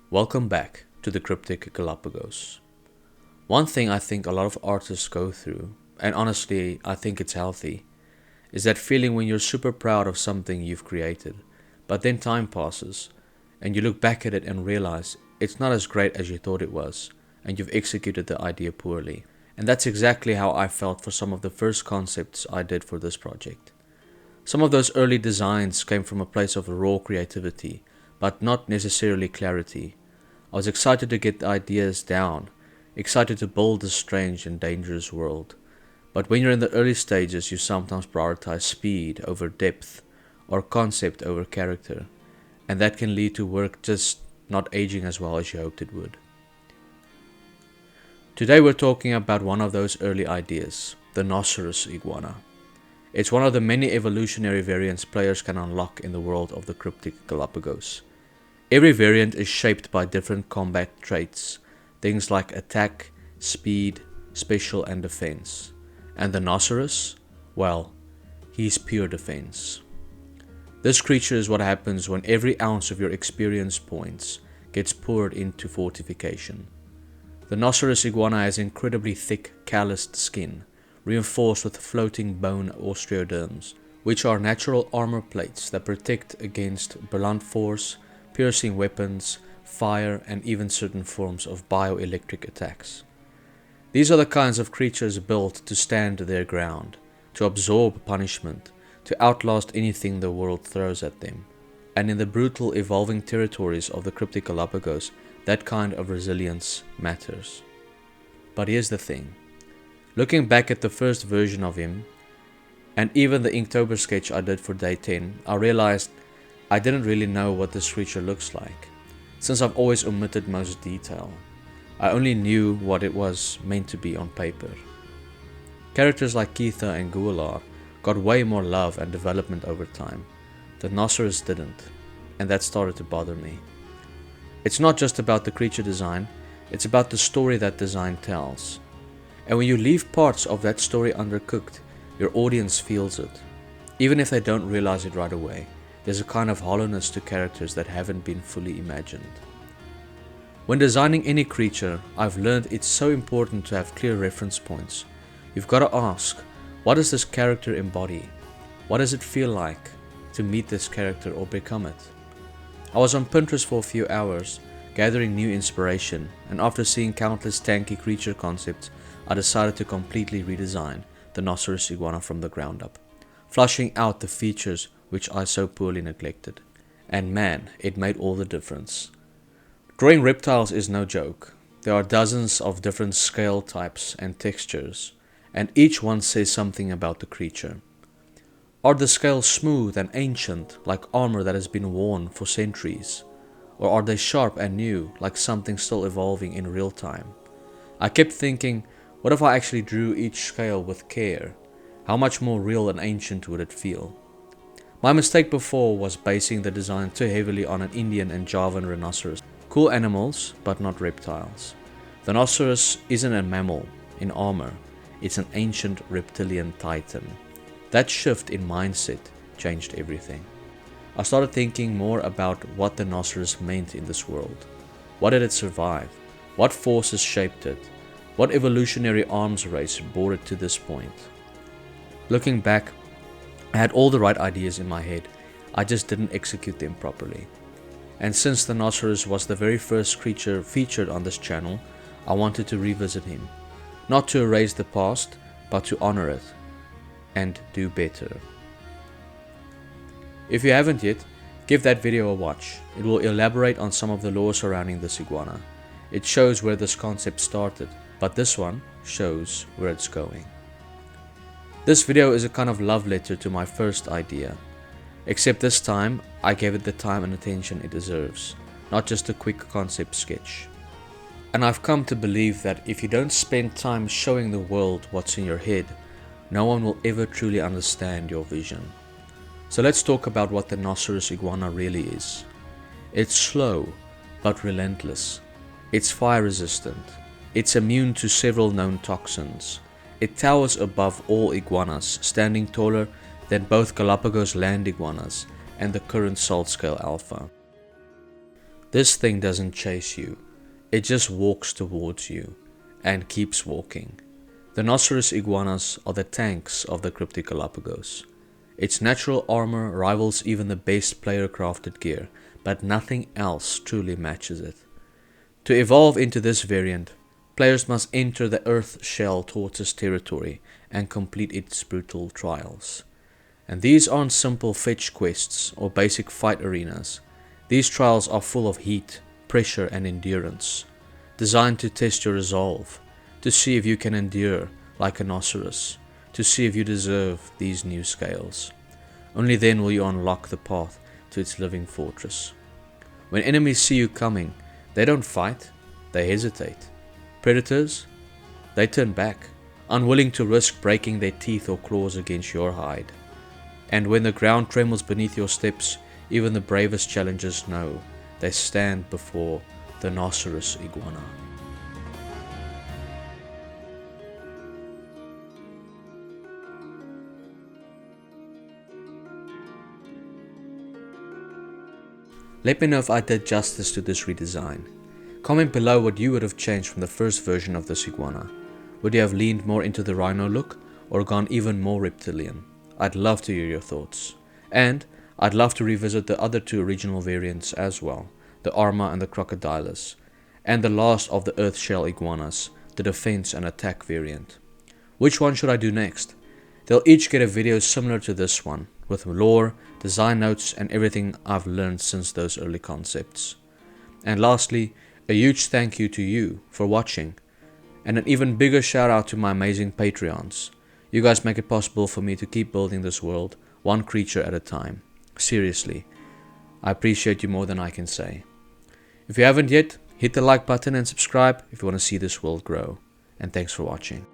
Welcome back to the Cryptic Galapagos. One thing I think a lot of artists go through, and honestly I think it's healthy, is that feeling when you're super proud of something you've created, but then time passes, and you look back at it and realize it's not as great as you thought it was, and you've executed the idea poorly. And that's exactly how I felt for some of the first concepts I did for this project. Some of those early designs came from a place of raw creativity, but not necessarily clarity. I was excited to get the ideas down, excited to build this strange and dangerous world. But when you're in the early stages, you sometimes prioritize speed over depth, or concept over character, and that can lead to work just not aging as well as you hoped it would. Today we're talking about one of those early ideas, the Noceros Iguana. It's one of the many evolutionary variants players can unlock in the world of the Cryptic Galapagos. Every variant is shaped by different combat traits, things like attack, speed, special and defense. And the Noceros? Well, he's pure defense. This creature is what happens when every ounce of your experience points gets poured into fortification. The Noceros Iguana has incredibly thick, calloused skin, reinforced with floating bone osteoderms, which are natural armor plates that protect against blunt force, piercing weapons, fire, and even certain forms of bioelectric attacks. These are the kinds of creatures built to stand their ground, to absorb punishment, to outlast anything the world throws at them. And in the brutal evolving territories of the Cryptic Galapagos, that kind of resilience matters. But here's the thing. Looking back at the first version of him, and even the Inktober sketch I did for day 10, I realized I didn't really know what this creature looks like, since I've always omitted most detail. I only knew what it was meant to be on paper. Characters like Keetha and Gualar got way more love and development over time. The Noceros didn't, and that started to bother me. It's not just about the creature design, it's about the story that design tells. And when you leave parts of that story undercooked, your audience feels it. Even if they don't realize it right away, there's a kind of hollowness to characters that haven't been fully imagined. When designing any creature, I've learned it's so important to have clear reference points. You've got to ask, what does this character embody? What does it feel like to meet this character or become it? I was on Pinterest for a few hours, gathering new inspiration, and after seeing countless tanky creature concepts, I decided to completely redesign the Noceros Iguana from the ground up, flushing out the features which I so poorly neglected. And man, it made all the difference. Drawing reptiles is no joke. There are dozens of different scale types and textures, and each one says something about the creature. Are the scales smooth and ancient, like armor that has been worn for centuries? Or are they sharp and new, like something still evolving in real time? I kept thinking, what if I actually drew each scale with care? How much more real and ancient would it feel? My mistake before was basing the design too heavily on an Indian and Javan rhinoceros. Cool animals, but not reptiles. The Noceros isn't a mammal in armor, it's an ancient reptilian titan. That shift in mindset changed everything. I started thinking more about what the Noceros meant in this world. What did it survive? What forces shaped it? What evolutionary arms race brought it to this point? Looking back, I had all the right ideas in my head, I just didn't execute them properly. And since the Noceros was the very first creature featured on this channel, I wanted to revisit him. Not to erase the past, but to honor it and do better. If you haven't yet, give that video a watch. It will elaborate on some of the lore surrounding this iguana. It shows where this concept started, but this one shows where it's going. This video is a kind of love letter to my first idea, except this time I gave it the time and attention it deserves, not just a quick concept sketch. And I've come to believe that if you don't spend time showing the world what's in your head, no one will ever truly understand your vision. So let's talk about what the Noceros Iguana really is. It's slow, but relentless. It's fire resistant. It's immune to several known toxins. It towers above all iguanas, standing taller than both Galapagos land iguanas and the current salt scale alpha. This thing doesn't chase you, it just walks towards you and keeps walking. The Noceros Iguanas are the tanks of the Cryptic Galapagos. Its natural armor rivals even the best player-crafted gear, but nothing else truly matches it. To evolve into this variant, players must enter the Earth Shell Tortoise territory and complete its brutal trials. And these aren't simple fetch quests or basic fight arenas. These trials are full of heat, pressure and endurance, designed to test your resolve, to see if you can endure like a Noceros, to see if you deserve these new scales. Only then will you unlock the path to its living fortress. When enemies see you coming, they don't fight, they hesitate. Predators? They turn back, unwilling to risk breaking their teeth or claws against your hide. And when the ground trembles beneath your steps, even the bravest challengers know they stand before the Noceros Iguana. Let me know if I did justice to this redesign. Comment below what you would have changed from the first version of this iguana. Would you have leaned more into the rhino look or gone even more reptilian? I'd love to hear your thoughts. And I'd love to revisit the other two original variants as well, the Arma and the Crocodilus, and the last of the Earth Shell Iguanas, the Defense and Attack variant. Which one should I do next? They'll each get a video similar to this one, with lore, design notes and everything I've learned since those early concepts. And lastly, a huge thank you to you for watching, and an even bigger shout out to my amazing Patreons. You guys make it possible for me to keep building this world, one creature at a time. Seriously, I appreciate you more than I can say. If you haven't yet, hit the like button and subscribe if you want to see this world grow. And thanks for watching.